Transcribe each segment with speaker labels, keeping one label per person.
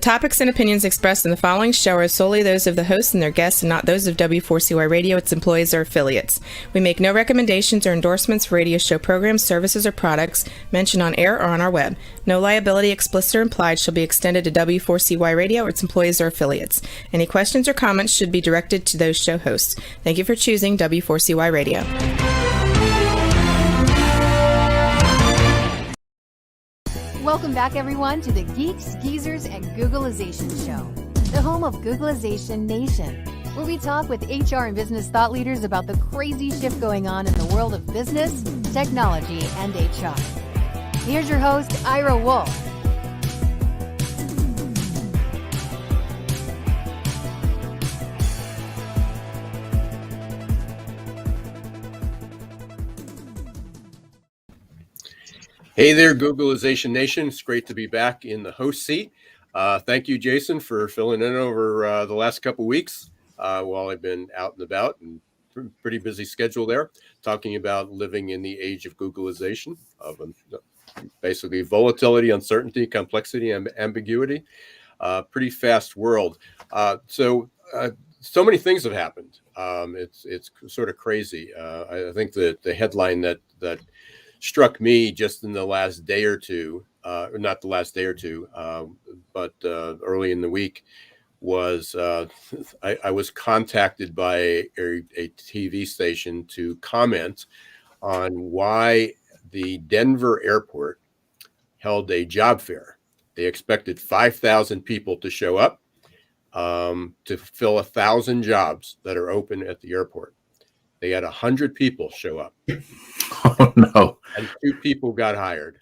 Speaker 1: topics and opinions expressed in the following show are solely those of the hosts and their guests and not those of W4CY Radio, its employees, or affiliates. We make no recommendations or endorsements for radio show programs, services, or products mentioned on air or on our web. No liability, explicit or implied, shall be extended to W4CY Radio or its employees or affiliates. Any questions or comments should be directed to those show hosts. Thank you for choosing W4CY Radio.
Speaker 2: Welcome back, everyone, to the Geeks, Geezers, and Googlization Show, the home of Googlization Nation, where we talk with HR and business thought leaders about the crazy shift going on in the world of business, technology, and HR. Here's your host, Ira Wolf.
Speaker 3: Hey there, Googlization Nation. It's great to be back in the host seat. Thank you, Jason, for filling in over the last couple weeks while I've been out and about, and pretty busy schedule there, talking about living in the age of Googlization, of basically volatility, uncertainty, complexity, and ambiguity. Pretty fast world. So many things have happened. It's sort of crazy. I think that the headline that struck me just in the last day or two, not the last day or two, but early in the week, was I was contacted by a TV station to comment on why the Denver airport held a job fair. They expected 5,000 people to show up to fill 1,000 jobs that are open at the airport. They had 100 people show up.
Speaker 4: Oh, no.
Speaker 3: And 2 people got hired.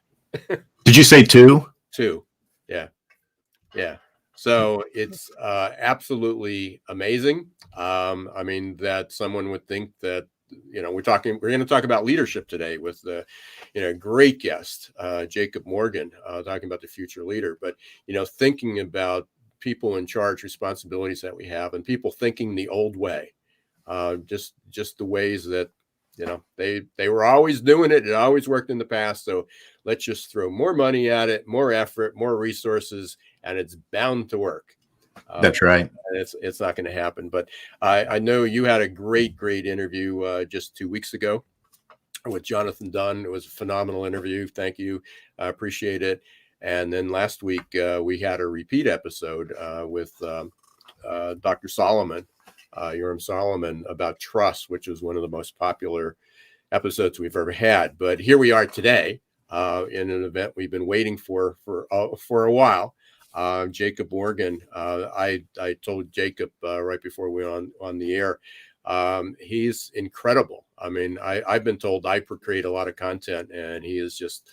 Speaker 4: Did you say 2?
Speaker 3: 2. Yeah. So it's absolutely amazing. I mean, that someone would think that, we're going to talk about leadership today with the, great guest, Jacob Morgan, talking about the future leader. But, thinking about people in charge, responsibilities that we have, and people thinking the old way, just the ways that, they were always doing it. It always worked in the past. So let's just throw more money at it, more effort, more resources, and it's bound to work.
Speaker 4: That's right.
Speaker 3: And it's not going to happen. But I know you had a great interview just 2 weeks ago with Jonathan Dunn. It was a phenomenal interview. Thank you. I appreciate it. And then last week we had a repeat episode with Dr. Solomon. Yoram Solomon, about trust, which was one of the most popular episodes we've ever had. But here we are today in an event we've been waiting for a while. Jacob Morgan, I told Jacob right before we went on the air, he's incredible. I mean, I've been told I create a lot of content, and he is just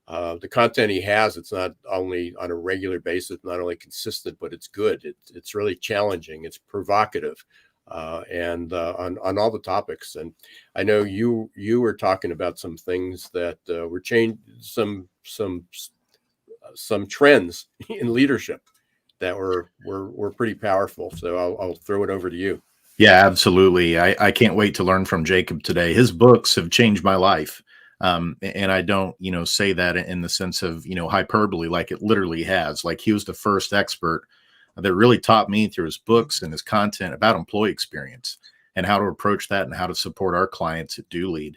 Speaker 3: the content he has. It's not only on a regular basis, not only consistent, but it's good. It's really challenging. It's provocative, and on all the topics. And I know you were talking about some things that were changed, some trends in leadership that were pretty powerful. So I'll throw it over to you.
Speaker 4: Yeah, absolutely. I can't wait to learn from Jacob today. His books have changed my life. And I don't, say that in the sense of, hyperbole, like it literally has. Like, he was the first expert that really taught me through his books and his content about employee experience and how to approach that and how to support our clients at DoLead.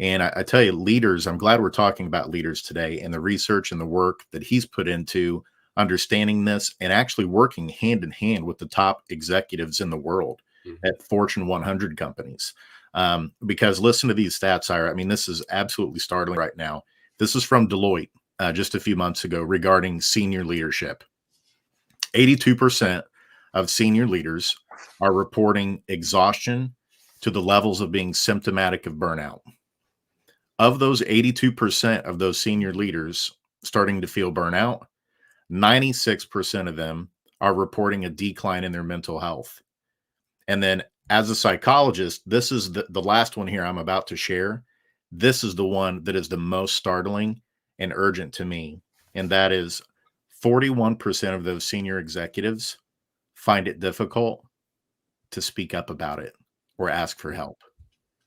Speaker 4: And I tell you, leaders, I'm glad we're talking about leaders today and the research and the work that he's put into understanding this and actually working hand in hand with the top executives in the world at Fortune 100 companies. Because listen to these stats, Ira. I mean, this is absolutely startling right now. This is from Deloitte just a few months ago regarding senior leadership. 82% of senior leaders are reporting exhaustion to the levels of being symptomatic of burnout. Of those 82% of those senior leaders starting to feel burnout, 96% of them are reporting a decline in their mental health. And then as a psychologist, this is the last one here I'm about to share. This is the one that is the most startling and urgent to me. And that is 41% of those senior executives find it difficult to speak up about it or ask for help.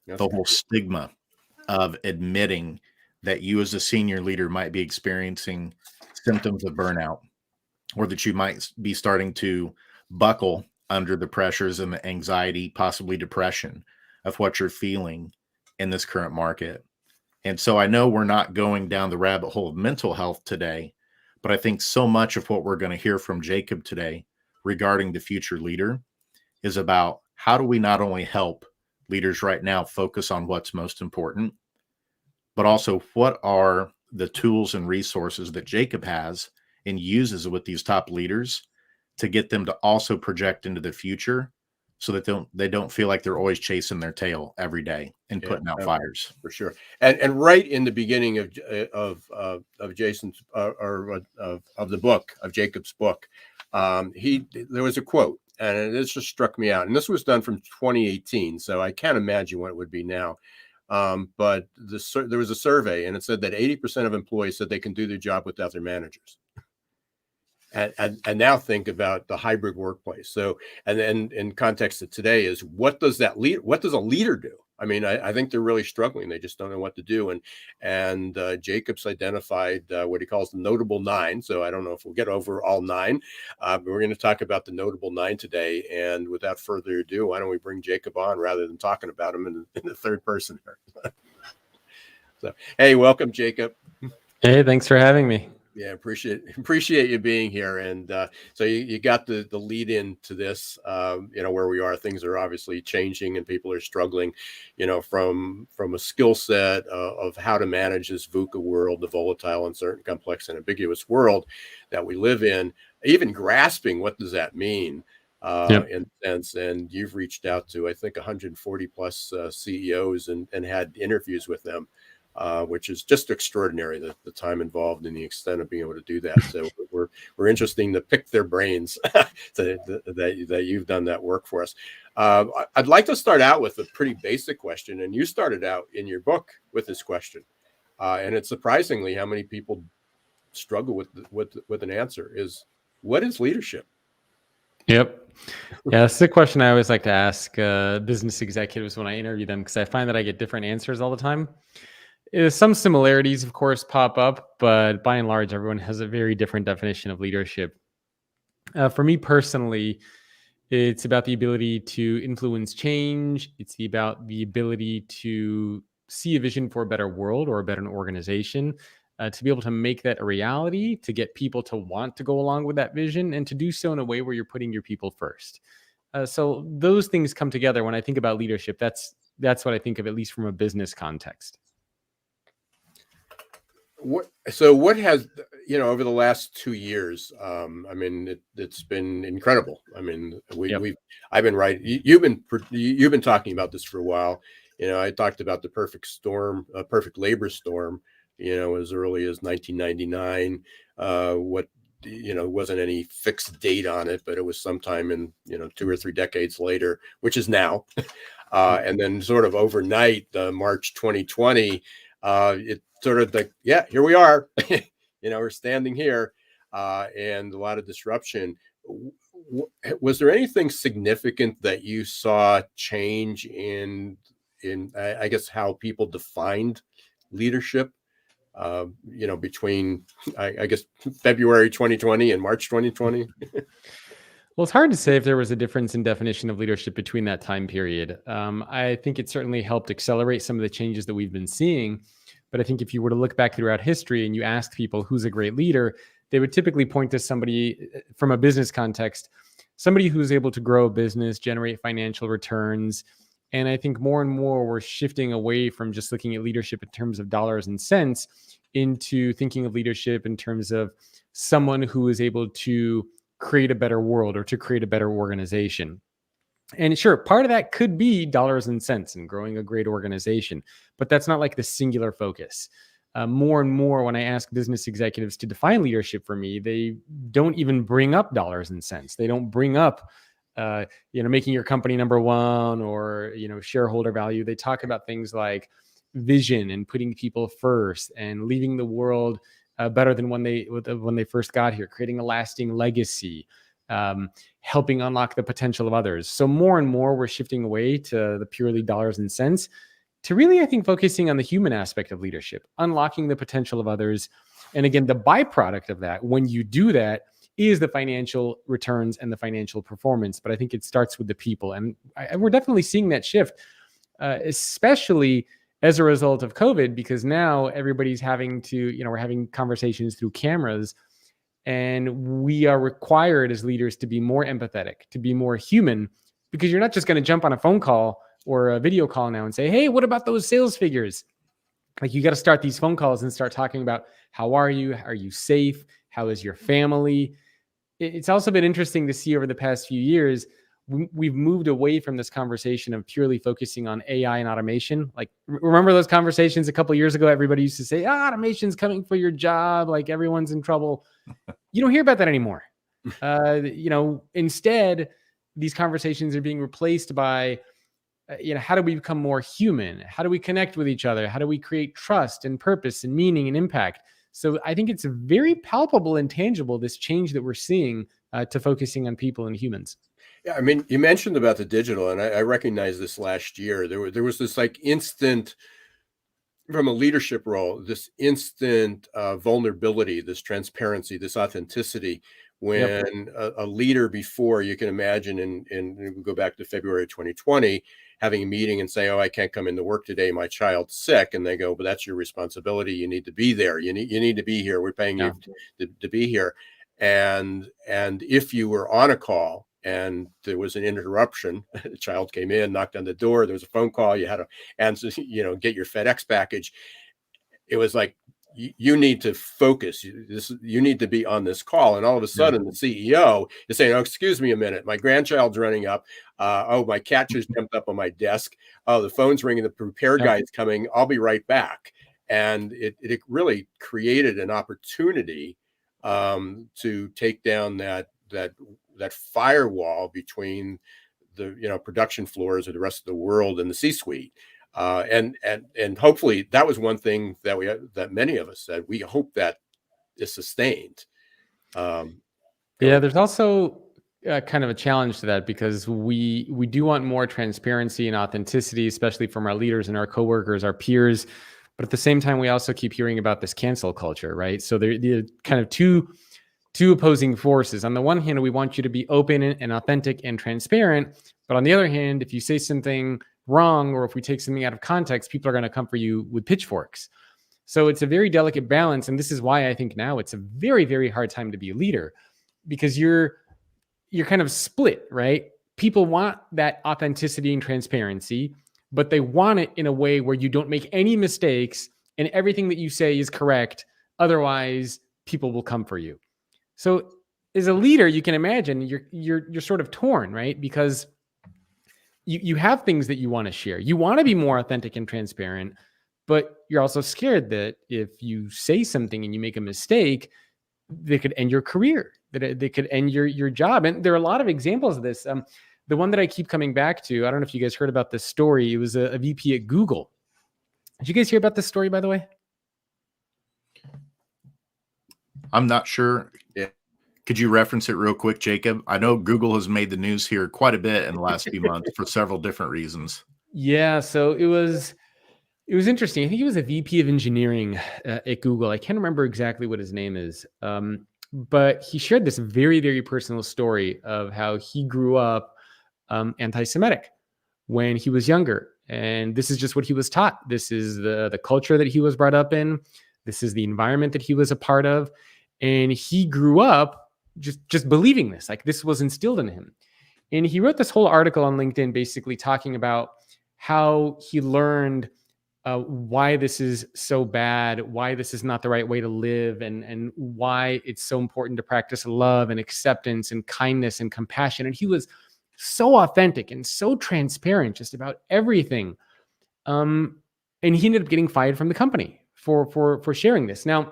Speaker 3: That's
Speaker 4: the whole stigma of admitting that you as a senior leader might be experiencing symptoms of burnout or that you might be starting to buckle under the pressures and the anxiety, possibly depression of what you're feeling in this current market. And so I know we're not going down the rabbit hole of mental health today, but I think so much of what we're going to hear from Jacob today regarding the future leader is about how do we not only help leaders right now focus on what's most important, but also what are the tools and resources that Jacob has and uses with these top leaders to get them to also project into the future so that they don't feel like they're always chasing their tail every day and putting out fires.
Speaker 3: For sure. And right in the beginning of Jason's of the book, of Jacob's book, there was a quote, and this just struck me out. And this was done from 2018, so I can't imagine what it would be now. But there was a survey, and it said that 80% of employees said they can do their job without their managers. And now think about the hybrid workplace. So, and then in context of today is what does a leader do? I mean, I think they're really struggling. They just don't know what to do. And Jacob's identified what he calls the notable 9. So I don't know if we'll get over all 9, but we're going to talk about the notable 9 today. And without further ado, why don't we bring Jacob on rather than talking about him in the third person here? So, hey, welcome, Jacob.
Speaker 5: Hey, thanks for having me.
Speaker 3: Yeah, appreciate you being here. And so you got the lead into this, where we are. Things are obviously changing and people are struggling, from a skill set of how to manage this VUCA world, the volatile, uncertain, complex, and ambiguous world that we live in, even grasping what does that mean in sense. And you've reached out to, I think, 140 plus CEOs and had interviews with them. Which is just extraordinary, the time involved and the extent of being able to do that. So we're interesting to pick their brains that you've done that work for us. I'd like to start out with a pretty basic question, and you started out in your book with this question, and it's surprisingly how many people struggle with an answer. Is what is leadership?
Speaker 5: Yep. Yeah, that's the question I always like to ask business executives when I interview them, because I find that I get different answers all the time. Some similarities, of course, pop up, but by and large, everyone has a very different definition of leadership. For me personally, it's about the ability to influence change. It's about the ability to see a vision for a better world or a better organization, to be able to make that a reality, to get people to want to go along with that vision, and to do so in a way where you're putting your people first. So those things come together when I think about leadership. That's what I think of, at least from a business context.
Speaker 3: What has, over the last 2 years, I mean, it's been incredible. I mean, I've been writing, you've been talking about this for a while. I talked about the perfect labor storm, as early as 1999, wasn't any fixed date on it, but it was sometime in, 2 or 3 decades later, which is now. And then sort of overnight, March 2020, it sort of like, here we are, we're standing here, and a lot of disruption. Was there anything significant that you saw change in I guess how people defined leadership, between I guess February 2020 and March 2020?
Speaker 5: Well, it's hard to say if there was a difference in definition of leadership between that time period. I think it certainly helped accelerate some of the changes that we've been seeing. But I think if you were to look back throughout history and you ask people who's a great leader, they would typically point to somebody from a business context, somebody who's able to grow a business, generate financial returns. And I think more and more we're shifting away from just looking at leadership in terms of dollars and cents into thinking of leadership in terms of someone who is able to create a better world or to create a better organization. And sure, part of that could be dollars and cents and growing a great organization, but that's not like the singular focus. More and more, when I ask business executives to define leadership for me, they don't even bring up dollars and cents. They don't bring up, making your company number one or, shareholder value. They talk about things like vision and putting people first and leaving the world better than when they first got here, creating a lasting legacy. Helping unlock the potential of others. So more and more we're shifting away to the purely dollars and cents to really, I think, focusing on the human aspect of leadership, unlocking the potential of others. And again, the byproduct of that, when you do that, is the financial returns and the financial performance. But I think it starts with the people. And we're definitely seeing that shift, especially as a result of COVID, because now everybody's having to, we're having conversations through cameras, and we are required as leaders to be more empathetic, to be more human, because you're not just going to jump on a phone call or a video call now and say, hey, what about those sales figures? Like, you got to start these phone calls and start talking about, how are you? Are you safe? How is your family? It's also been interesting to see over the past few years, we've moved away from this conversation of purely focusing on AI and automation. Like, remember those conversations a couple of years ago? Everybody used to say, automation's coming for your job. Like, everyone's in trouble. You don't hear about that anymore. Instead, these conversations are being replaced by, how do we become more human? How do we connect with each other? How do we create trust and purpose and meaning and impact? So I think it's very palpable and tangible, this change that we're seeing to focusing on people and humans.
Speaker 3: Yeah, I mean, you mentioned about the digital, and I recognized this last year. There was this like instant, from a leadership role, this instant vulnerability, this transparency, this authenticity. When a leader before, you can imagine, and we go back to February 2020, having a meeting and say, oh, I can't come into work today, my child's sick. And they go, but that's your responsibility. You need to be there. You need to be here. We're paying you to be here. And if you were on a call and there was an interruption, the child came in, knocked on the door, there was a phone call, you had to answer, get your FedEx package. It was like, you need to focus. You need to be on this call. And all of a sudden, the CEO is saying, oh, excuse me a minute. My grandchild's running up. My cat just jumped up on my desk. Oh, the phone's ringing. The repair guy's coming. I'll be right back. And it really created an opportunity to take down that firewall between the production floors of the rest of the world and the C-suite. And hopefully that was one thing that many of us said, we hope that is sustained.
Speaker 5: There's also kind of a challenge to that, because we do want more transparency and authenticity, especially from our leaders and our coworkers, our peers. But at the same time, we also keep hearing about this cancel culture, right? So they're kind of two opposing forces. On the one hand, we want you to be open and authentic and transparent. But on the other hand, if you say something wrong, or if we take something out of context, people are going to come for you with pitchforks. So it's a very delicate balance. And this is why I think now it's a very, very hard time to be a leader, because you're kind of split, right? People want that authenticity and transparency, but they want it in a way where you don't make any mistakes and everything that you say is correct. Otherwise, people will come for you. So as a leader, you can imagine you're sort of torn, right? Because you have things that you want to share. You want to be more authentic and transparent, but you're also scared that if you say something and you make a mistake, they could end your career, that they could end your job. And there are a lot of examples of this. The one that I keep coming back to, I don't know if you guys heard about this story. It was a VP at Google. Did you guys hear about this story, by the way?
Speaker 4: I'm not sure. Could you reference it real quick, Jacob? I know Google has made the news here quite a bit in the last few months for several different reasons.
Speaker 5: Yeah, so it was interesting. I think he was a VP of engineering at Google. I can't remember exactly what his name is, but he shared this very, very personal story of how he grew up anti-Semitic when he was younger. And this is just what he was taught. This is the culture that he was brought up in. This is the environment that he was a part of. And he grew up just believing this, like this was instilled in him. And he wrote this whole article on LinkedIn, basically talking about how he learned why this is so bad, why this is not the right way to live, and why it's so important to practice love and acceptance and kindness and compassion. And he was so authentic and so transparent just about everything. And he ended up getting fired from the company for sharing this. Now,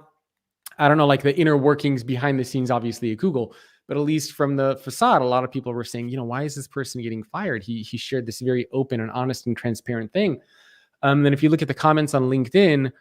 Speaker 5: I don't know, like the inner workings behind the scenes, obviously at Google, but at least from the facade, a lot of people were saying, why is this person getting fired? He shared this very open and honest and transparent thing. Then if you look at the comments on LinkedIn,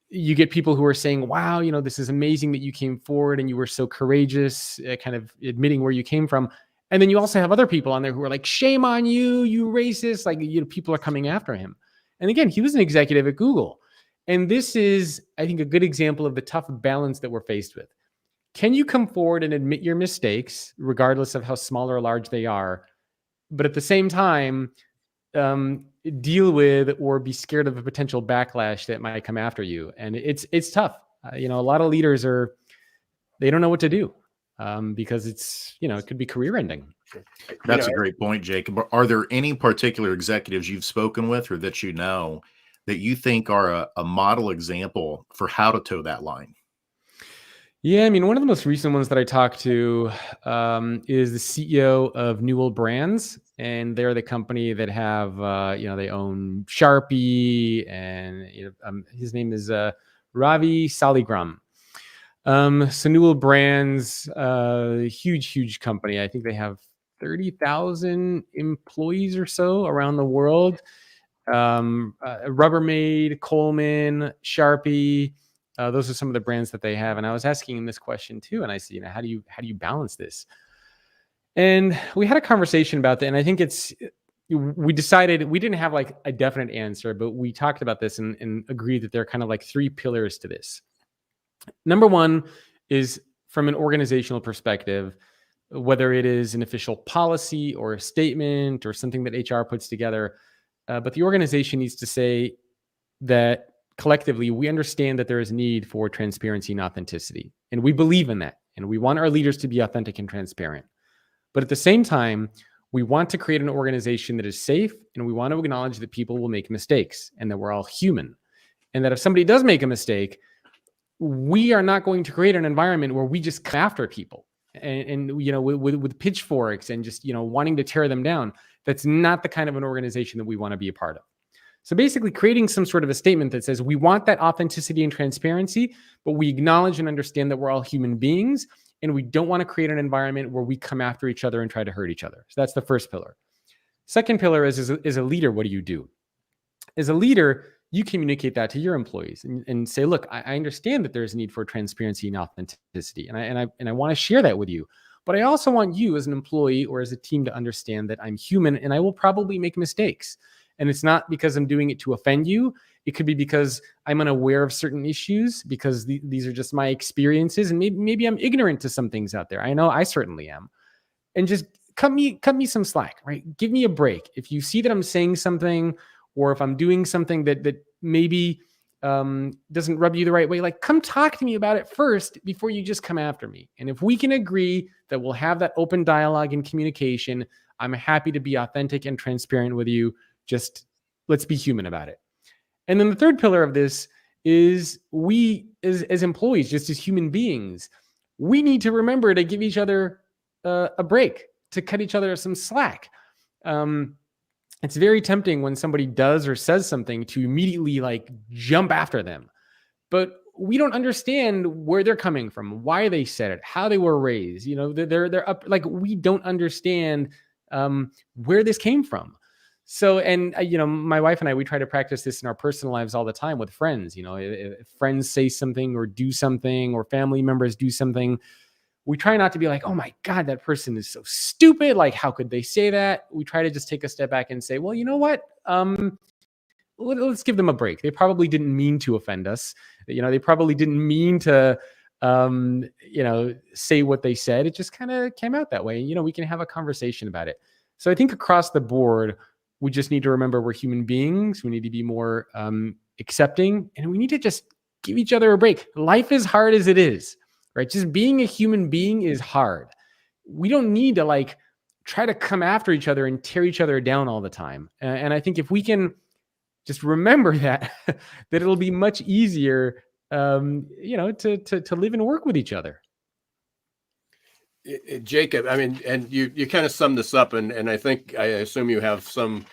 Speaker 5: you get people who are saying, wow, this is amazing that you came forward and you were so courageous, kind of admitting where you came from. And then you also have other people on there who are like, shame on you, you racist. Like, people are coming after him. And again, he was an executive at Google. And this is, I think, a good example of the tough balance that we're faced with. can you come forward and admit your mistakes, regardless of how small or large they are, but at the same time, deal with or be scared of a potential backlash that might come after you? And it's tough. A lot of leaders they don't know what to do because it could be career ending.
Speaker 4: That's a great point, Jacob. Are there any particular executives you've spoken with or that that you think are a model example for how to toe that line?
Speaker 5: Yeah, one of the most recent ones that I talked to is the CEO of New Old Brands, and they're the company that have, they own Sharpie, and his name is Ravi Saligram. So New Old Brands, huge company. I think they have 30,000 employees or so around the world. Rubbermaid, Coleman, Sharpie. Those are some of the brands that they have. And I was asking him this question too. And I said, how do you balance this? And we had a conversation about that. And I think we decided we didn't have like a definite answer, but we talked about this and agreed that there are kind of like 3 pillars to this. Number one is from an organizational perspective, whether it is an official policy or a statement or something that HR puts together. But the organization needs to say that collectively, we understand that there is need for transparency and authenticity. And we believe in that. And we want our leaders to be authentic and transparent. But at the same time, we want to create an organization that is safe. And we want to acknowledge that people will make mistakes and that we're all human. And that if somebody does make a mistake, we are not going to create an environment where we just come after people and with pitchforks and just, wanting to tear them down. That's not the kind of an organization that we want to be a part of. So basically creating some sort of a statement that says we want that authenticity and transparency, but we acknowledge and understand that we're all human beings and we don't want to create an environment where we come after each other and try to hurt each other. So that's the first pillar. Second pillar is a leader, what do you do? As a leader, you communicate that to your employees and say, look, I understand that there's a need for transparency and authenticity. And I want to share that with you. But I also want you as an employee or as a team to understand that I'm human and I will probably make mistakes. And it's not because I'm doing it to offend you. It could be because I'm unaware of certain issues, because these are just my experiences. And maybe I'm ignorant to some things out there. I know I certainly am. And just cut me some slack, right? Give me a break. If you see that I'm saying something, or if I'm doing something that maybe doesn't rub you the right way, like come talk to me about it first before you just come after me. And if we can agree that we'll have that open dialogue and communication, I'm happy to be authentic and transparent with you. Just let's be human about it. And then the third pillar of this is we as employees, just as human beings, we need to remember to give each other a break, to cut each other some slack. It's very tempting when somebody does or says something to immediately like jump after them. But we don't understand where they're coming from, why they said it, how they were raised. They're up, like we don't understand where this came from. So, and my wife and I, we try to practice this in our personal lives all the time with friends. If friends say something or do something, or family members do something, we try not to be like, oh my God, that person is so stupid. Like, how could they say that? We try to just take a step back and say, well, you know what? Let's give them a break. They probably didn't mean to offend us. They probably didn't mean to, say what they said. It just kind of came out that way. We can have a conversation about it. So I think across the board, we just need to remember we're human beings. We need to be more accepting, and we need to just give each other a break. Life is hard as it is, right? Just being a human being is hard. We don't need to try to come after each other and tear each other down all the time. And I think if we can just remember that, that it'll be much easier, to live and work with each other.
Speaker 3: Jacob, and you kind of summed this up, and I assume you have some,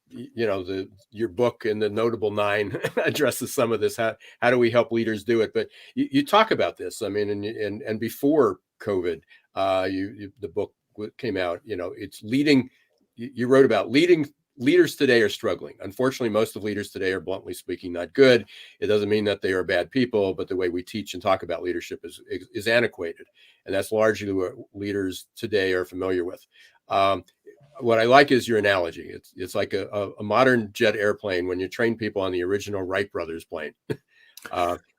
Speaker 3: your book and the Notable 9 addresses some of this. How do we help leaders do it? But you talk about this. And before COVID, the book came out. It's leading. You wrote about leading. Leaders today are struggling. Unfortunately, most of leaders today are, bluntly speaking, not good. It doesn't mean that they are bad people, but the way we teach and talk about leadership is antiquated. And that's largely what leaders today are familiar with. What I like is your analogy. It's like a modern jet airplane when you train people on the original Wright brothers plane.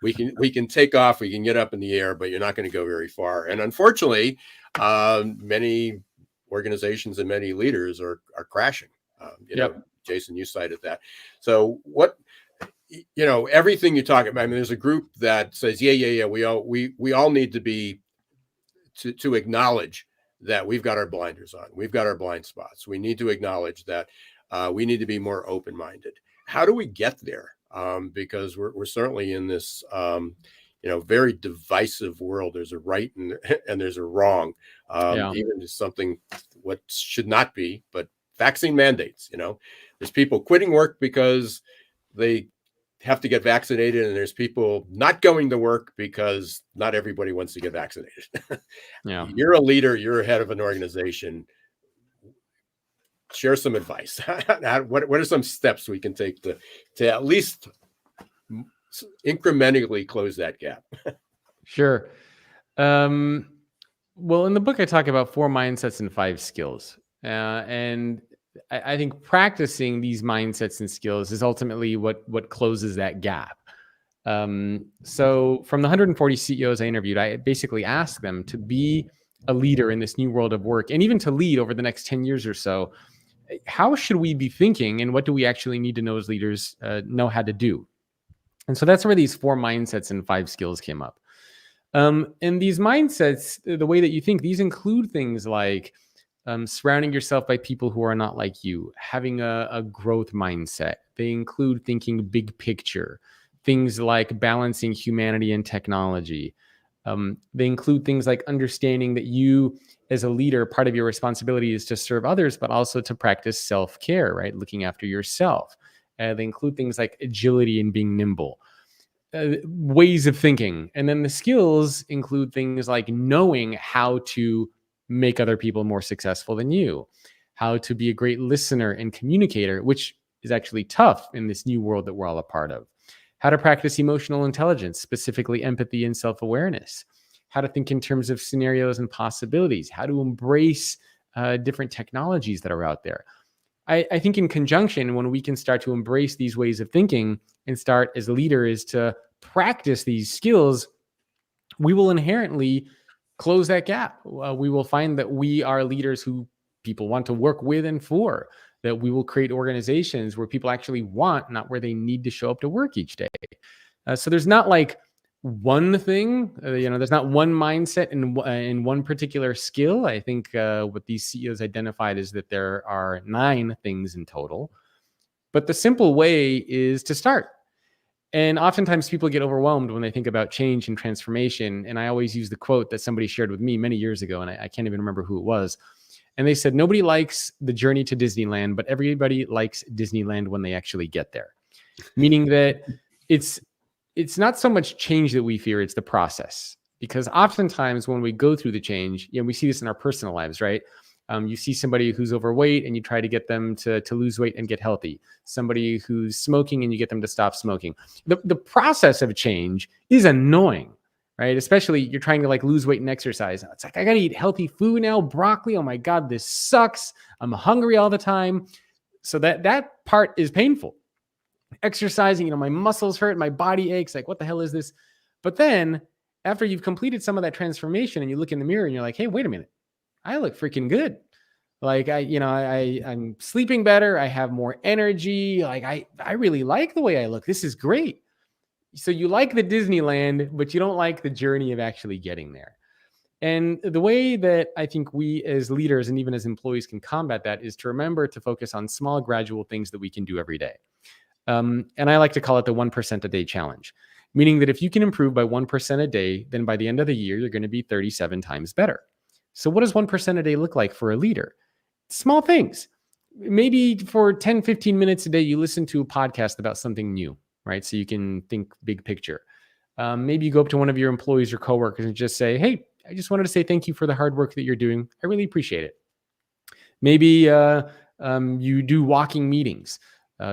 Speaker 3: We can take off, we can get up in the air, but you're not going to go very far. And unfortunately, many organizations and many leaders are crashing. Jason, you cited that. So everything you talk about, I mean, there's a group that says, we all need to be to acknowledge that we've got our blinders on, we've got our blind spots. We need to acknowledge that we need to be more open-minded. How do we get there? Because we're certainly in this very divisive world. There's a right and there's a wrong. Even something what should not be, but vaccine mandates. There's people quitting work because they have to get vaccinated, and there's people not going to work because not everybody wants to get vaccinated. You're a leader, you're a head of an organization. Share some advice. What are some steps we can take to at least incrementally close that gap?
Speaker 5: Sure. Well, in the book, I talk about 4 mindsets and 5 skills. And I think practicing these mindsets and skills is ultimately what closes that gap. So from the 140 CEOs I interviewed, I basically asked them to be a leader in this new world of work, and even to lead over the next 10 years or so. How should we be thinking, and what do we actually need to know as leaders know how to do? And so that's where these 4 mindsets and 5 skills came up. And these mindsets, the way that you think, these include things like surrounding yourself by people who are not like you, having a growth mindset. They include thinking big picture, things like balancing humanity and technology. They include things like understanding that you, as a leader, part of your responsibility is to serve others, but also to practice self-care, right? Looking after yourself. They include things like agility and being nimble, ways of thinking. And then the skills include things like knowing how to make other people more successful than you, how to be a great listener and communicator, which is actually tough in this new world that we're all a part of, how to practice emotional intelligence, specifically empathy and self-awareness, how to think in terms of scenarios and possibilities, how to embrace different technologies that are out there. I think in conjunction, when we can start to embrace these ways of thinking and start as leaders to practice these skills, we will inherently close that gap. We will find that we are leaders who people want to work with and for, that we will create organizations where people actually want, not where they need to show up to work each day. So there's not like one thing, there's not one mindset in one particular skill. I think what these CEOs identified is that there are 9 things in total, but the simple way is to start. And oftentimes people get overwhelmed when they think about change and transformation. And I always use the quote that somebody shared with me many years ago, and I can't even remember who it was. And they said, nobody likes the journey to Disneyland, but everybody likes Disneyland when they actually get there. Meaning that it's not so much change that we fear, it's the process. Because oftentimes when we go through the change, we see this in our personal lives, right? You see somebody who's overweight and you try to get them to lose weight and get healthy. Somebody who's smoking and you get them to stop smoking. The process of change is annoying, right? Especially you're trying to lose weight and exercise. It's like, I got to eat healthy food now, broccoli. Oh my God, this sucks. I'm hungry all the time. So that part is painful. Exercising, my muscles hurt, my body aches. Like, what the hell is this? But then after you've completed some of that transformation and you look in the mirror and you're like, hey, wait a minute. I look freaking good. Like I'm sleeping better. I have more energy. Like I really like the way I look. This is great. So you like the Disneyland, but you don't like the journey of actually getting there. And the way that I think we as leaders and even as employees can combat that is to remember to focus on small, gradual things that we can do every day. And I like to call it the 1% a day challenge, meaning that if you can improve by 1% a day, then by the end of the year, you're going to be 37 times better. So what does 1% a day look like for a leader? Small things. Maybe for 10, 15 minutes a day, you listen to a podcast about something new, right? So you can think big picture. Maybe you go up to one of your employees or coworkers and just say, hey, I just wanted to say thank you for the hard work that you're doing. I really appreciate it. Maybe you do walking meetings.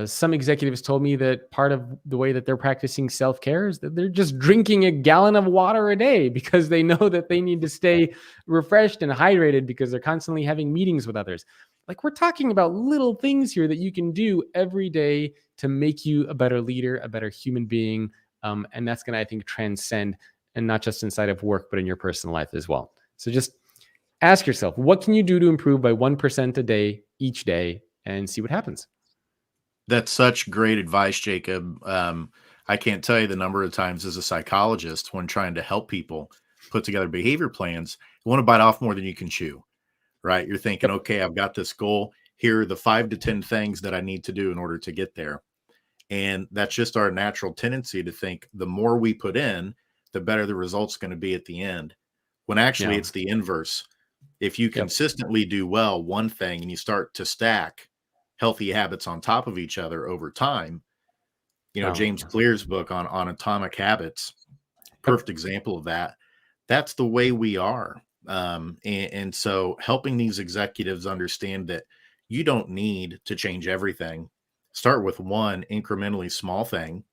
Speaker 5: Some executives told me that part of the way that they're practicing self-care is that they're just drinking a gallon of water a day because they know that they need to stay refreshed and hydrated because they're constantly having meetings with others. Like, we're talking about little things here that you can do every day to make you a better leader, a better human being, And that's going to, I think, transcend, and not just inside of work, but in your personal life as well. So just ask yourself, what can you do to improve by 1% a day, each day, and see what happens.
Speaker 4: That's such great advice, Jacob. I can't tell you the number of times as a psychologist when trying to help people put together behavior plans, you want to bite off more than you can chew, right? You're thinking, okay, I've got this goal. Here are the 5 to 10 things that I need to do in order to get there. And that's just our natural tendency to think the more we put in, the better the result's going to be at the end. When actually it's the inverse. If you consistently do well one thing and you start to stack healthy habits on top of each other over time, James Clear's book on atomic habits, perfect example of that. That's the way we are. And so helping these executives understand that you don't need to change everything. Start with one incrementally small thing.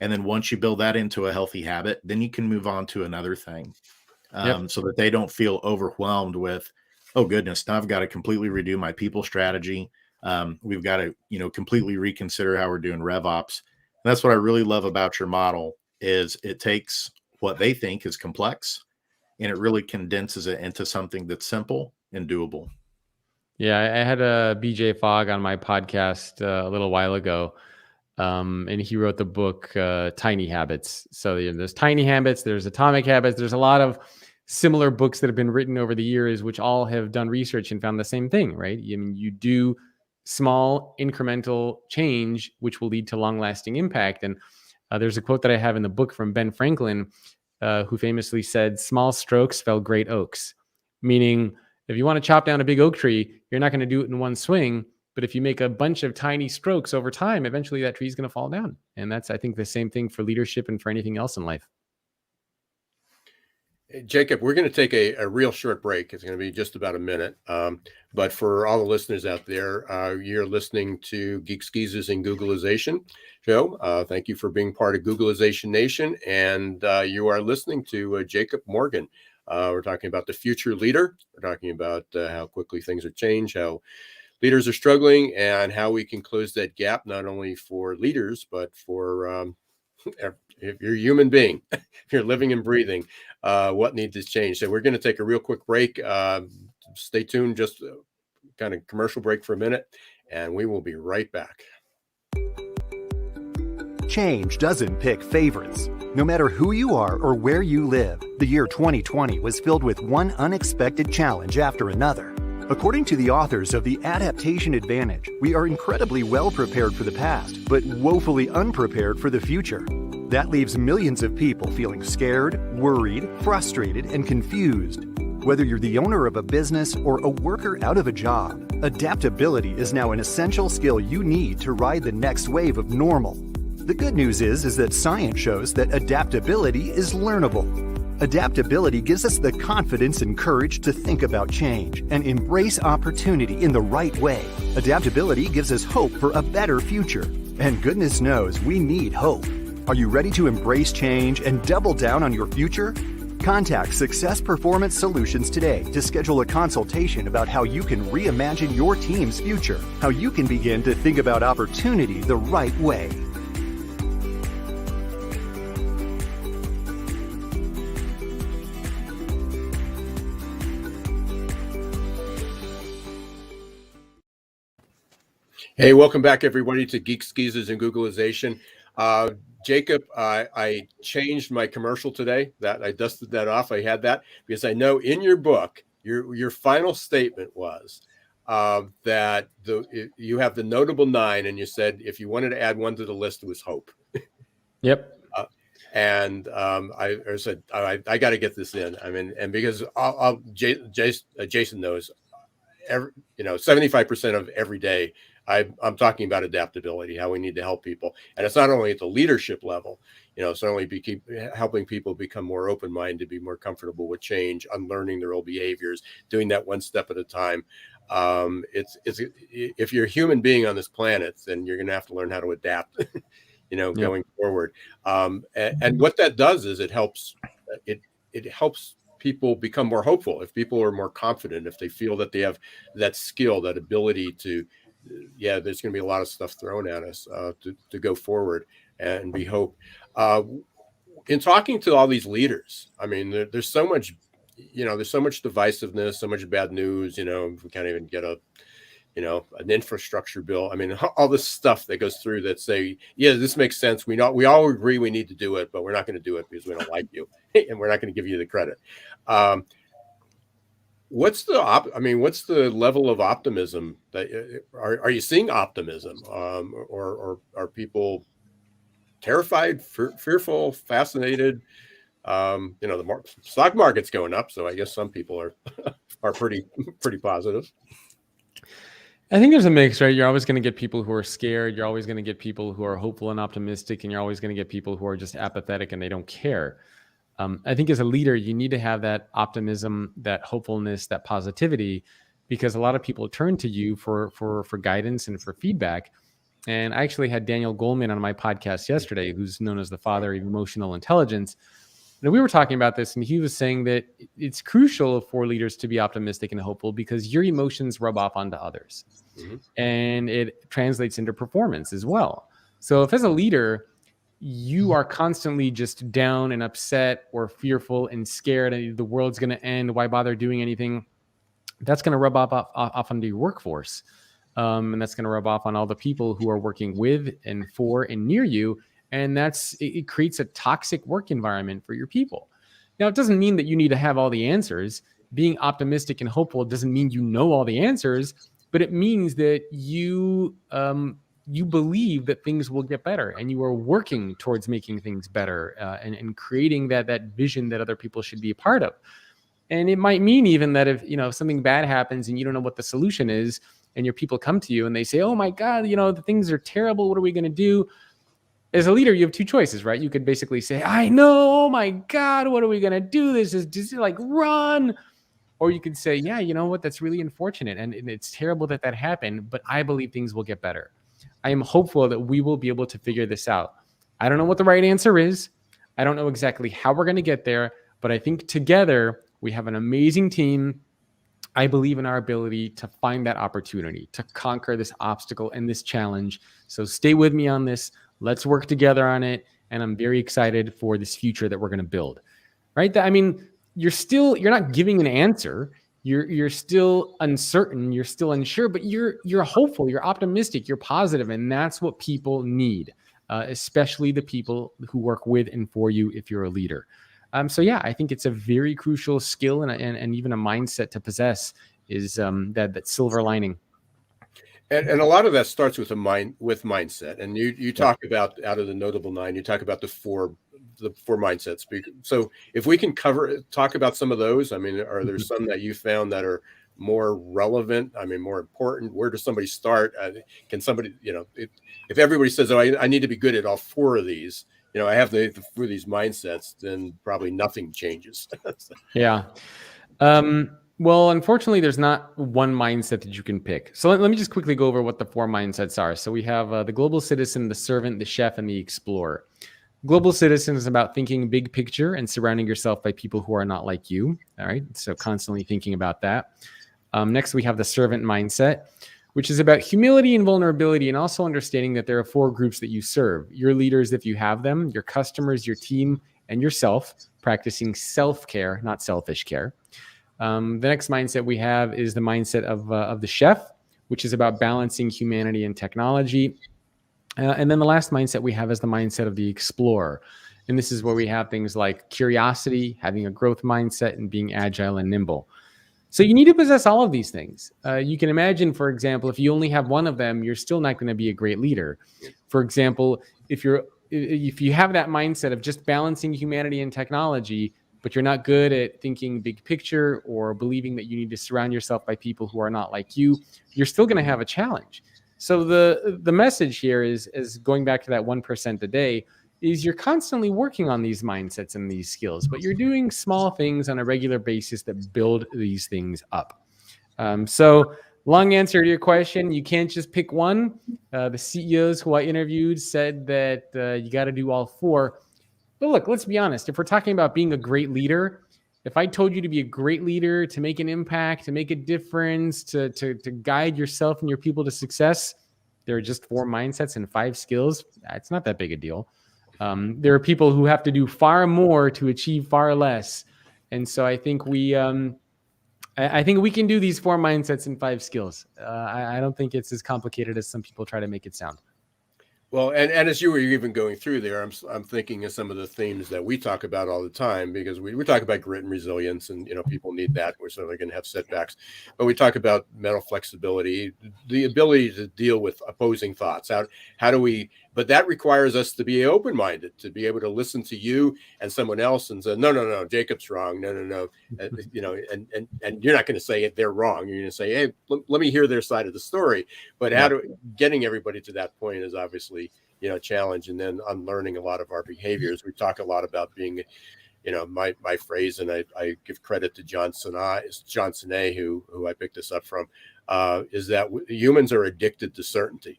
Speaker 4: And then once you build that into a healthy habit, then you can move on to another thing. So that they don't feel overwhelmed with, oh goodness, now I've got to completely redo my people strategy. We've got to, completely reconsider how we're doing RevOps. And that's what I really love about your model is it takes what they think is complex and it really condenses it into something that's simple and doable.
Speaker 5: Yeah, I had a BJ Fogg on my podcast a little while ago. And he wrote the book Tiny Habits. So there's Tiny Habits, there's Atomic Habits. There's a lot of similar books that have been written over the years, which all have done research and found the same thing, right? I mean, you do small incremental change, which will lead to long-lasting impact. And there's a quote that I have in the book from Ben Franklin, who famously said, "Small strokes fell great oaks," meaning if you want to chop down a big oak tree, you're not going to do it in one swing. But if you make a bunch of tiny strokes over time, eventually that tree is going to fall down. And that's, I think, the same thing for leadership and for anything else in life.
Speaker 3: Jacob, we're going to take a real short break. It's going to be just about a minute. But for all the listeners out there, you're listening to Geeks Geezers and Googlization Show. Thank you for being part of Googlization Nation. And you are listening to Jacob Morgan. We're talking about the future leader. We're talking about how quickly things are changed, how leaders are struggling, and how we can close that gap, not only for leaders, but for if you're a human being, if you're living and breathing, what needs to change. So we're going to take a real quick break. Stay tuned, just kind of commercial break for a minute, and we will be right back.
Speaker 6: Change doesn't pick favorites. No matter who you are or where you live, the year 2020 was filled with one unexpected challenge after another. According to the authors of The Adaptation Advantage, we are incredibly well prepared for the past, but woefully unprepared for the future. That leaves millions of people feeling scared, worried, frustrated, and confused. Whether you're the owner of a business or a worker out of a job, adaptability is now an essential skill you need to ride the next wave of normal. The good news is that science shows that adaptability is learnable. Adaptability gives us the confidence and courage to think about change and embrace opportunity in the right way. Adaptability gives us hope for a better future. And goodness knows we need hope. Are you ready to embrace change and double down on your future? Contact Success Performance Solutions today to schedule a consultation about how you can reimagine your team's future, how you can begin to think about opportunity the right way.
Speaker 3: Hey, welcome back, everybody, to Geeks Geezers and Googlization. Jacob, I changed my commercial today. That I dusted that off. I had that because I know in your book, your final statement was that you have the notable 9, and you said if you wanted to add one to the list, it was hope.
Speaker 5: Yep.
Speaker 3: I said I got to get this in. I mean, and because Jason knows, 75% of every day. I'm talking about adaptability, how we need to help people. And it's not only at the leadership level, it's not only keep helping people become more open-minded, be more comfortable with change, unlearning their old behaviors, doing that one step at a time. If you're a human being on this planet, then you're going to have to learn how to adapt, going forward. And what that does is it helps people become more hopeful. If people are more confident, if they feel that they have that skill, that ability to yeah, there's going to be a lot of stuff thrown at us to go forward and be hope. In talking to all these leaders, I mean, there's so much, there's so much divisiveness, so much bad news. We can't even get an infrastructure bill. I mean, all this stuff that goes through that say, yeah, this makes sense. We all agree we need to do it, but we're not going to do it because we don't like you, and we're not going to give you the credit. What's the level of optimism that are you seeing optimism, or are people terrified, fearful, fascinated? The stock market's going up, so I guess some people are pretty positive.
Speaker 5: I think there's a mix, right? You're always going to get people who are scared. You're always going to get people who are hopeful and optimistic, and you're always going to get people who are just apathetic and they don't care. I think as a leader, you need to have that optimism, that hopefulness, that positivity, because a lot of people turn to you for guidance and for feedback. And I actually had Daniel Goleman on my podcast yesterday, who's known as the father of emotional intelligence. And we were talking about this, and he was saying that it's crucial for leaders to be optimistic and hopeful because your emotions rub off onto others. Mm-hmm. And it translates into performance as well. So if as a leader, you are constantly just down and upset or fearful and scared and the world's going to end, why bother doing anything? That's going to rub off onto your workforce. And that's going to rub off on all the people who are working with and for and near you. And it creates a toxic work environment for your people. Now, it doesn't mean that you need to have all the answers. Being optimistic and hopeful doesn't mean you know all the answers, but it means that you believe that things will get better and you are working towards making things better and creating that vision that other people should be a part of. And it might mean even that if something bad happens and you don't know what the solution is and your people come to you and they say, oh my God, the things are terrible. What are we going to do? As a leader, you have two choices, right? You could basically say, I know, oh my God, what are we going to do? This is just like run. Or you could say, yeah, you know what? That's really unfortunate. And it's terrible that happened, but I believe things will get better. I am hopeful that we will be able to figure this out. I don't know what the right answer is. I don't know exactly how we're going to get there, but I think together we have an amazing team. I believe in our ability to find that opportunity to conquer this obstacle and this challenge. So stay with me on this. Let's work together on it. And I'm very excited for this future that we're going to build. Right? I mean, you're not giving an answer. You're still uncertain, you're still unsure, but you're hopeful, you're optimistic, you're positive, and that's what people need, especially the people who work with and for you if you're a leader. So yeah, I think it's a very crucial skill and even a mindset to possess is that silver lining.
Speaker 3: And a lot of that starts with mindset. And you talk about, out of the notable 9, you talk about the four mindsets. So if we can talk about some of those, I mean, are there some that you found that are more relevant? I mean, more important? Where does somebody start? Can somebody, if everybody says, oh, I need to be good at all 4 of these, I have the 4 of these mindsets, then probably nothing changes.
Speaker 5: Yeah. Well, unfortunately, there's not one mindset that you can pick. So let me just quickly go over what the 4 mindsets are. So we have the global citizen, the servant, the chef, and the explorer. Global citizen is about thinking big picture and surrounding yourself by people who are not like you. All right. So constantly thinking about that. Next, we have the servant mindset, which is about humility and vulnerability, and also understanding that there are 4 groups that you serve. Your leaders, if you have them, your customers, your team, and yourself, practicing self-care, not selfish care. The next mindset we have is the mindset of the chef, which is about balancing humanity and technology. And then the last mindset we have is the mindset of the explorer. And this is where we have things like curiosity, having a growth mindset, and being agile and nimble. So you need to possess all of these things. You can imagine, for example, if you only have one of them, you're still not going to be a great leader. For example, if you have that mindset of just balancing humanity and technology, but you're not good at thinking big picture or believing that you need to surround yourself by people who are not like you, you're still going to have a challenge. So the message here is going back to that 1% a day, is you're constantly working on these mindsets and these skills, but you're doing small things on a regular basis that build these things up. So long answer to your question, you can't just pick one. The CEOs who I interviewed said that you got to do all 4. But look, let's be honest. If we're talking about being a great leader, If I told you to be a great leader, to make an impact, to make a difference, to guide yourself and your people to success, there are just 4 mindsets and 5 skills. It's not that big a deal. There are people who have to do far more to achieve far less. And so I think I think we can do these 4 mindsets and 5 skills. I don't think it's as complicated as some people try to make it sound.
Speaker 3: Well, and as you were even going through there, I'm thinking of some of the themes that we talk about all the time, because we talk about grit and resilience, and people need that. We're certainly going to have setbacks, but we talk about mental flexibility, the ability to deal with opposing thoughts. How do we? But that requires us to be open-minded, to be able to listen to you and someone else and say, no, Jacob's wrong. No. And you're not going to say it, they're wrong. You're going to say, hey, let me hear their side of the story. But getting everybody to that point is obviously, a challenge. And then unlearning a lot of our behaviors. We talk a lot about being, my phrase, and I give credit to John Sinet, who I picked this up from, is that humans are addicted to certainty.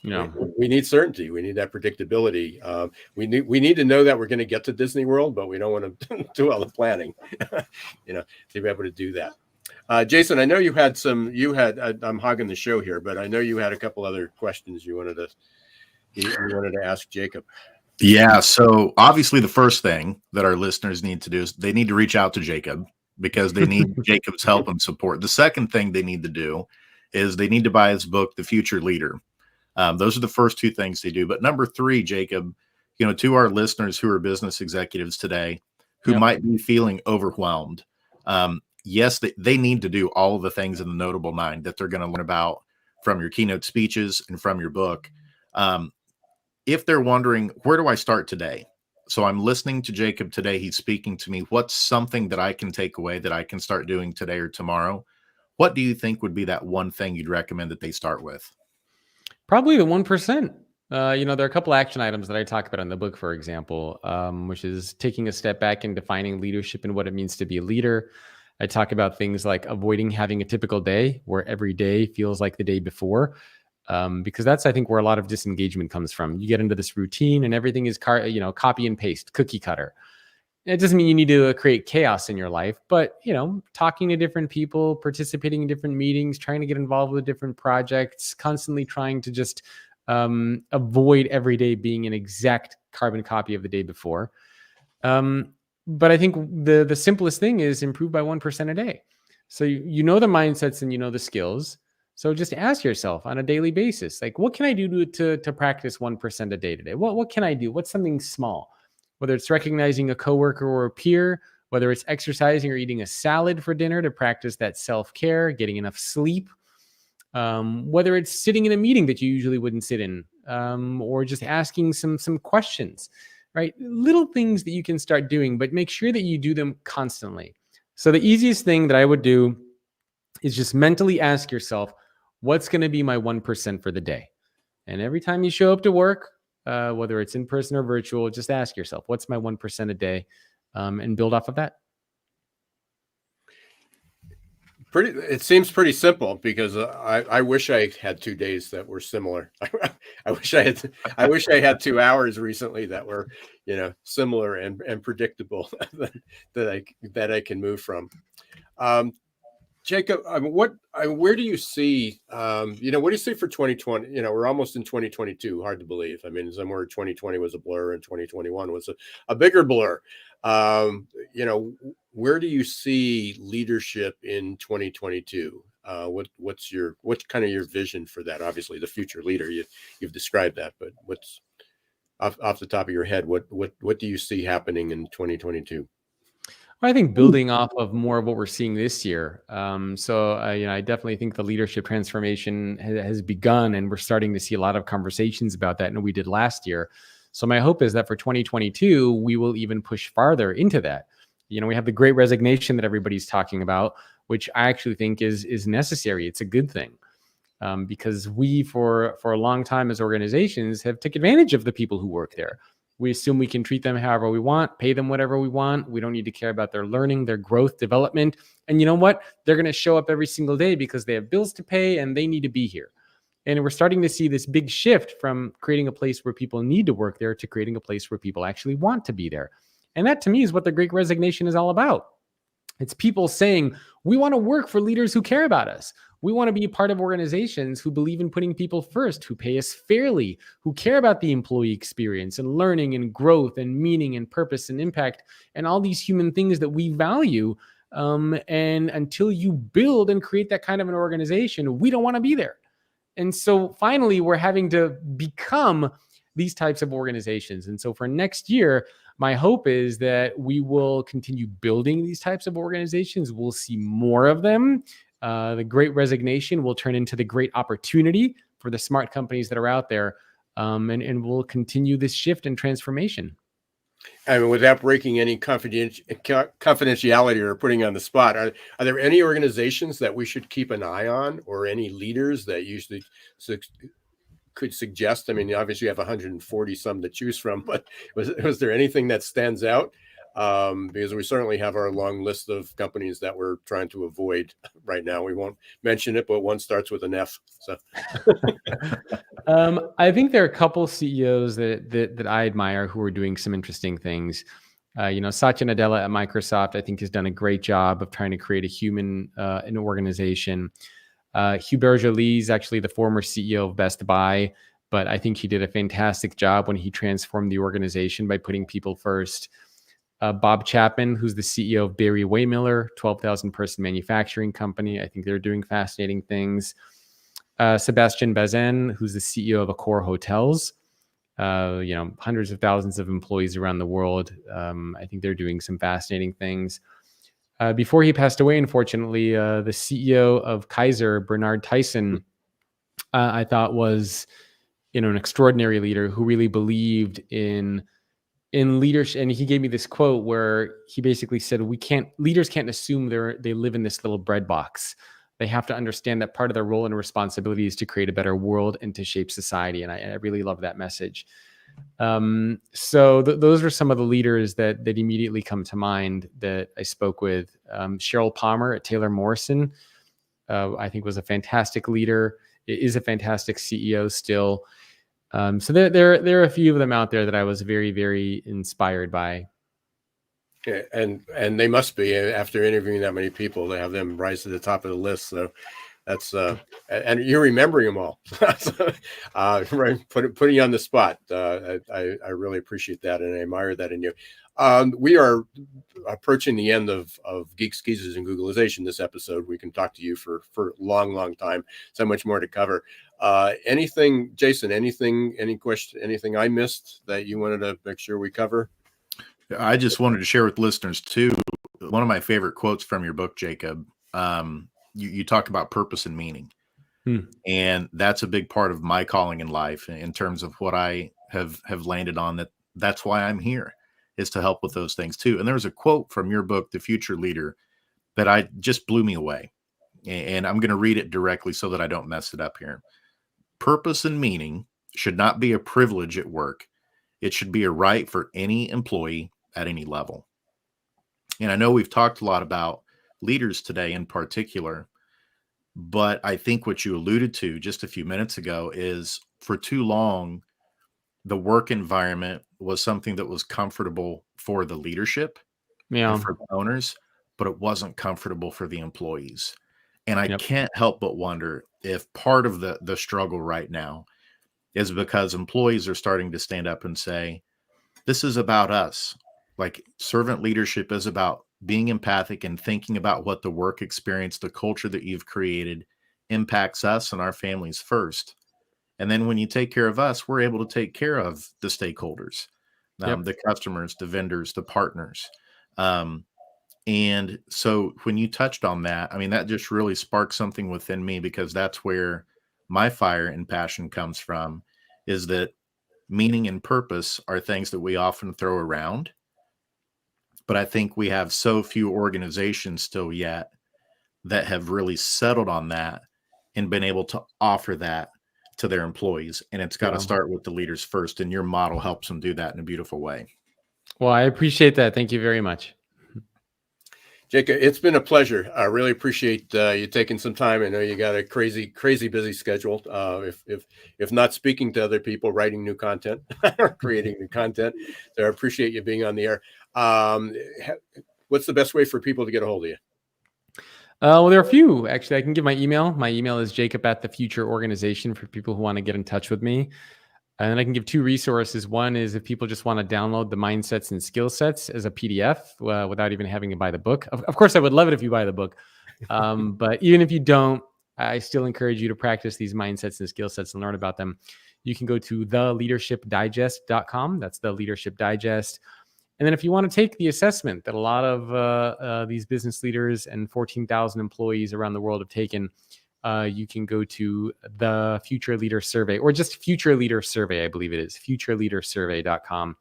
Speaker 5: Yeah.
Speaker 3: We need certainty. We need that predictability. We need to know that we're going to get to Disney World, but we don't want to do all the planning, to be able to do that. Jason, I know you had I'm hogging the show here, but I know you had a couple other questions you wanted to ask Jacob.
Speaker 4: Yeah. So obviously the first thing that our listeners need to do is they need to reach out to Jacob, because they need Jacob's help and support. The second thing they need to do is they need to buy his book, The Future Leader. Those are the first 2 things they do. But number 3, Jacob, to our listeners who are business executives today, who might be feeling overwhelmed. Yes, they need to do all of the things in the Notable 9 that they're going to learn about from your keynote speeches and from your book. If they're wondering, where do I start today? So I'm listening to Jacob today. He's speaking to me. What's something that I can take away that I can start doing today or tomorrow? What do you think would be that one thing you'd recommend that they start with?
Speaker 5: Probably the 1%. There are a couple action items that I talk about in the book, for example, which is taking a step back and defining leadership and what it means to be a leader. I talk about things like avoiding having a typical day where every day feels like the day before, because that's, I think, where a lot of disengagement comes from. You get into this routine and everything is copy and paste, cookie cutter. It doesn't mean you need to create chaos in your life, but, talking to different people, participating in different meetings, trying to get involved with different projects, constantly trying to just avoid every day being an exact carbon copy of the day before. But I think the simplest thing is improve by 1% a day. So you know the mindsets and the skills. So just ask yourself on a daily basis, like, what can I do to practice 1% a day today? What can I do? What's something small? Whether it's recognizing a coworker or a peer, whether it's exercising or eating a salad for dinner to practice that self-care, getting enough sleep, whether it's sitting in a meeting that you usually wouldn't sit in, or just asking some questions, right? Little things that you can start doing, but make sure that you do them constantly. So the easiest thing that I would do is just mentally ask yourself, what's going to be my 1% for the day? And every time you show up to work, whether it's in person or virtual, just ask yourself, what's my 1% a day, and build off of that.
Speaker 3: It seems pretty simple, because I wish I had 2 days that were similar. I wish I had 2 hours recently that were, similar and predictable that I can move from. Jacob, where do you see, what do you see for 2020? We're almost in 2022. Hard to believe. I mean, somewhere 2020 was a blur and 2021 was a bigger blur. Where do you see leadership in 2022? What's kind of your vision for that? Obviously, the future leader, you've described that, but what's off the top of your head? What do you see happening in 2022?
Speaker 5: I think building off of more of what we're seeing this year. I definitely think the leadership transformation has begun, and we're starting to see a lot of conversations about that, and we did last year. So my hope is that for 2022, we will even push farther into that. We have the Great Resignation that everybody's talking about, which I actually think is necessary. It's a good thing, because we, for a long time as organizations, have taken advantage of the people who work there. We assume we can treat them however we want, pay them whatever we want. We don't need to care about their learning, their growth, development. And you know what? They're going to show up every single day because they have bills to pay and they need to be here. And we're starting to see this big shift from creating a place where people need to work there to creating a place where people actually want to be there. And that, to me, is what the Great Resignation is all about. It's people saying, we want to work for leaders who care about us. We want to be a part of organizations who believe in putting people first, who pay us fairly, who care about the employee experience and learning and growth and meaning and purpose and impact and all these human things that we value. And until you build and create that kind of an organization, we don't want to be there. And so finally, we're having to become these types of organizations. And so for next year, my hope is that we will continue building these types of organizations. We'll see more of them. The great resignation will turn into the great opportunity for the smart companies that are out there. And we'll continue this shift and transformation.
Speaker 3: I mean, without breaking any confidentiality or putting on the spot, are there any organizations that we should keep an eye on, or any leaders that you could suggest? I mean, obviously you have 140 some to choose from, but was there anything that stands out? Because we certainly have our long list of companies that we're trying to avoid right now. We won't mention it, but one starts with an F. So
Speaker 5: I think there are a couple CEOs that I admire who are doing some interesting things. Satya Nadella at Microsoft, I think, has done a great job of trying to create a human an organization. Hubert Joly is actually the former CEO of Best Buy, but I think he did a fantastic job when he transformed the organization by putting people first. Bob Chapman, who's the CEO of Barry Waymiller, 12,000 person manufacturing company. I think they're doing fascinating things. Sebastian Bazin, who's the CEO of Accor Hotels, hundreds of thousands of employees around the world. I think they're doing some fascinating things. Before he passed away, unfortunately, the CEO of Kaiser, Bernard Tyson, I thought was, an extraordinary leader who really believed in leadership. And he gave me this quote where he basically said, leaders can't assume they live in this little bread box. They have to understand that part of their role and responsibility is to create a better world and to shape society. And I really love that message. So those are some of the leaders that immediately come to mind that I spoke with. Cheryl Palmer at Taylor Morrison, I think was a fantastic leader, is a fantastic CEO still. So there are a few of them out there that I was very, very inspired by.
Speaker 3: Yeah, and they must be, after interviewing that many people, to have them rise to the top of the list. So that's and you're remembering them all. Right, putting you on the spot. I really appreciate that, and I admire that in you. We are approaching the end of Geeks Geezers and Googlization this episode. We can talk to you for a long time. So much more to cover. Anything, Jason? Any question? Anything I missed that you wanted to make sure we cover?
Speaker 4: I just wanted to share with listeners too, one of my favorite quotes from your book, Jacob. You talk about purpose and meaning. And that's a big part of my calling in life in terms of what I have landed on. That's why I'm here, is to help with those things too. And there's a quote from your book, The Future Leader, that just blew me away. And I'm going to read it directly so that I don't mess it up here. Purpose and meaning should not be a privilege at work. It should be a right for any employee at any level. And I know we've talked a lot about leaders today in particular, but I think what you alluded to just a few minutes ago is, for too long, the work environment was something that was comfortable for the leadership and for the owners, but it wasn't comfortable for the employees. And I can't help but wonder if part of the struggle right now is because employees are starting to stand up and say, this is about us. Like, servant leadership is about being empathic and thinking about what the work experience, the culture that you've created, impacts us and our families first. And then when you take care of us, we're able to take care of the stakeholders, the customers, the vendors, the partners. And so when you touched on that, I mean, that just really sparked something within me, because that's where my fire and passion comes from, is that meaning and purpose are things that we often throw around. But I think we have so few organizations still yet that have really settled on that and been able to offer that to their employees. And it's got to start with the leaders first. And your model helps them do that in a beautiful way. Well,
Speaker 5: I appreciate that. Thank you very much.
Speaker 3: Jacob, it's been a pleasure. I really appreciate you taking some time. I know you got a crazy busy schedule. If not speaking to other people, writing new content, or creating new content. So I appreciate you being on the air. what's the best way for people to get a hold of you?
Speaker 5: Well, there are a few. Actually, I can give my email. My email is jacob@thefutureorganization for people who want to get in touch with me. And then I can give 2 resources. One is if people just want to download the mindsets and skill sets as a PDF without even having to buy the book. Of course, I would love it if you buy the book. But even if you don't, I still encourage you to practice these mindsets and skill sets and learn about them. You can go to theleadershipdigest.com. That's the Leadership Digest. And then if you want to take the assessment that a lot of these business leaders and 14,000 employees around the world have taken, you can go to the Future Leader Survey, or just Future Leader Survey, I believe it is, futureleadersurvey.com.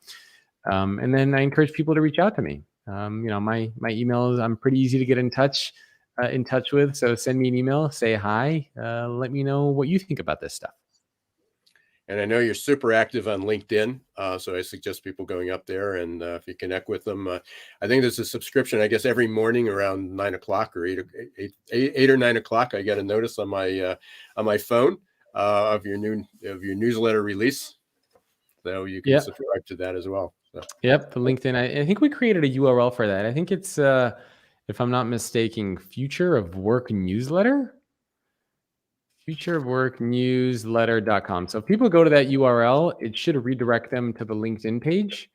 Speaker 5: And then I encourage people to reach out to me. My email is, I'm pretty easy to get in touch with. So send me an email, say hi, let me know what you think about this stuff.
Speaker 3: And I know you're super active on LinkedIn, so I suggest people going up there, and if you connect with them, I think there's a subscription. I guess every morning around 9 o'clock or 8 or 9 o'clock, I get a notice on my phone of your newsletter release. So you can subscribe to that as well. So.
Speaker 5: Yep, the LinkedIn. I think we created a URL for that. I think it's, if I'm not mistaken, Future of Work Newsletter. futureofworknewsletter.com. So if people go to that URL, it should redirect them to the LinkedIn page.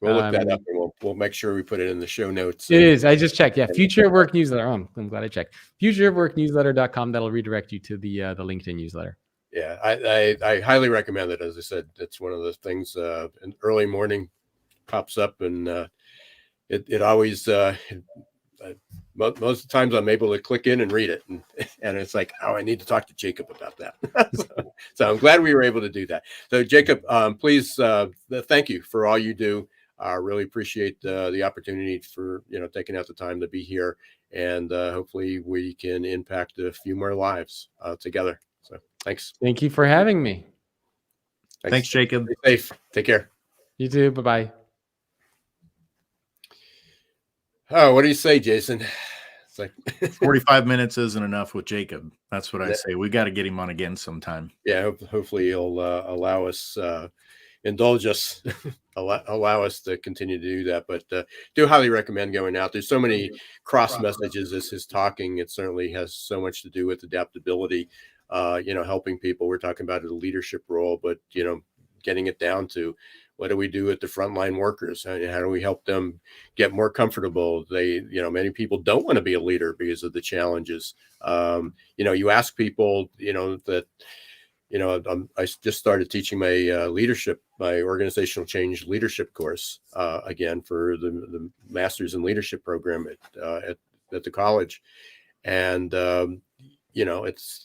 Speaker 3: We'll look that up, and we'll make sure we put it in the show notes.
Speaker 5: It is. I just checked. Yeah, Future of Work Newsletter. Oh, I'm glad I checked. futureofworknewsletter.com. That'll redirect you to the LinkedIn newsletter.
Speaker 3: Yeah, I highly recommend it. As I said, it's one of those things. An early morning pops up, and it always. Most of the times I'm able to click in and read it, and it's like, oh, I need to talk to Jacob about that. So I'm glad we were able to do that. So Jacob, please, thank you for all you do. I really appreciate the opportunity for taking out the time to be here, and hopefully we can impact a few more lives together. So thanks.
Speaker 5: Thank you for having me.
Speaker 4: Thanks, Jacob.
Speaker 3: Stay safe. Take care.
Speaker 5: You too. Bye-bye.
Speaker 3: Oh, what do you say, Jason? It's like
Speaker 4: 45 minutes isn't enough with Jacob. That's what I say. We got to get him on again sometime.
Speaker 3: Yeah, hopefully he'll allow us, indulge us, allow us to continue to do that. But do highly recommend going out. There's so many cross messages as his talking. It certainly has so much to do with adaptability, helping people. We're talking about a leadership role, but getting it down to what do we do with the frontline workers? How do we help them get more comfortable? Many people don't want to be a leader because of the challenges. You ask people, that, I just started teaching my my organizational change leadership course again for the Masters in Leadership program at the college. And,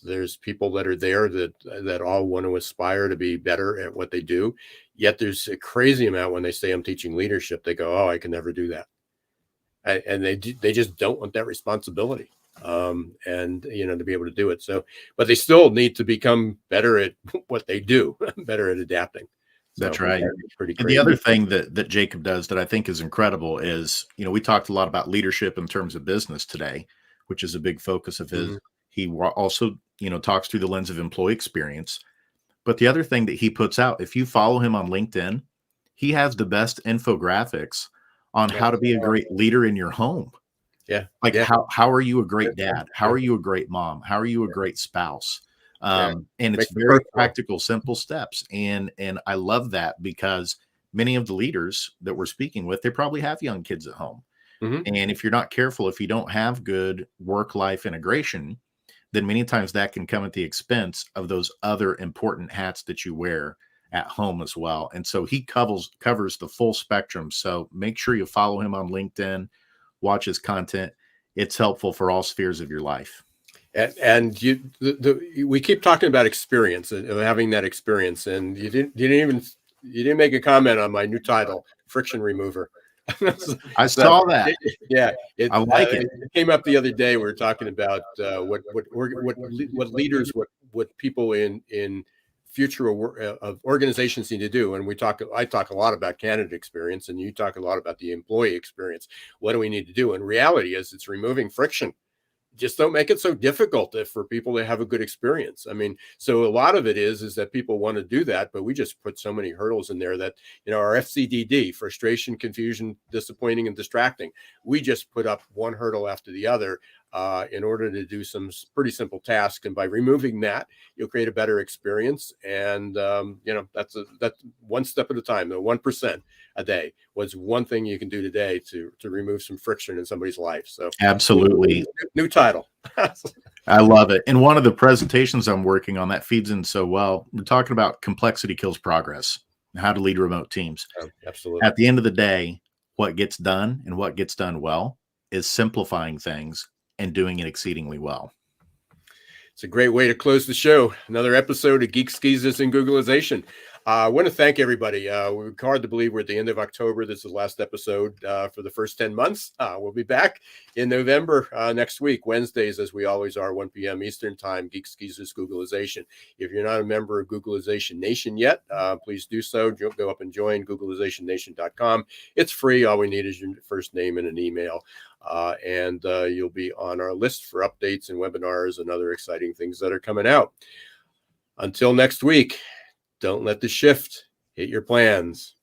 Speaker 3: there's people that are there that all want to aspire to be better at what they do. Yet there's a crazy amount when they say I'm teaching leadership, they go, oh, I can never do that. And they just don't want that responsibility. To be able to do it. So, but they still need to become better at what they do, better at adapting. So,
Speaker 4: that's right.
Speaker 3: Pretty
Speaker 4: and the other thing that Jacob does that I think is incredible is, we talked a lot about leadership in terms of business today, which is a big focus of his. Mm-hmm. He also, talks through the lens of employee experience. But the other thing that he puts out, if you follow him on LinkedIn, he has the best infographics on how to be a great leader in your home.
Speaker 3: Yeah.
Speaker 4: How are you a great dad? How are you a great mom? How are you a great spouse? And it's very practical, simple steps. And I love that because many of the leaders that we're speaking with, they probably have young kids at home. Mm-hmm. And if you're not careful, if you don't have good work-life integration, then many times that can come at the expense of those other important hats that you wear at home as well. And so he covers the full spectrum. So make sure you follow him on LinkedIn, watch his content. It's helpful for all spheres of your life.
Speaker 3: And we keep talking about experience and having that experience. And you didn't make a comment on my new title, Friction Remover.
Speaker 4: I saw that.
Speaker 3: Yeah,
Speaker 4: I like it.
Speaker 3: It came up the other day. We were talking about what leaders, what people in future of organizations need to do. And I talk a lot about candidate experience, and you talk a lot about the employee experience. What do we need to do? And reality is, it's removing friction. just don't make it so difficult for people to have a good experience. I mean, so a lot of it is that people want to do that, but we just put so many hurdles in there that, our FCDD, frustration, confusion, disappointing, and distracting, we just put up one hurdle after the other in order to do some pretty simple tasks. And by removing that, you'll create a better experience. And, that's one step at a time. The 1% a day was one thing you can do today to remove some friction in somebody's life. So
Speaker 4: absolutely.
Speaker 3: New title.
Speaker 4: I love it. And one of the presentations I'm working on that feeds in so well, we're talking about complexity kills progress, how to lead remote teams.
Speaker 3: Oh, absolutely.
Speaker 4: At the end of the day, what gets done and what gets done well is simplifying things and doing it exceedingly well.
Speaker 3: It's a great way to close the show. Another episode of Geeks Geezers and Googlization. I want to thank everybody. We're hard to believe we're at the end of October. This is the last episode for the first 10 months. We'll be back in November next week, Wednesdays, as we always are, 1 p.m. Eastern Time, Geeks Geezers Googlization. If you're not a member of Googlization Nation yet, please do so. Go up and join Googlizationnation.com. It's free. All we need is your first name and an email. And you'll be on our list for updates and webinars and other exciting things that are coming out. Until next week, don't let the shift hit your plans.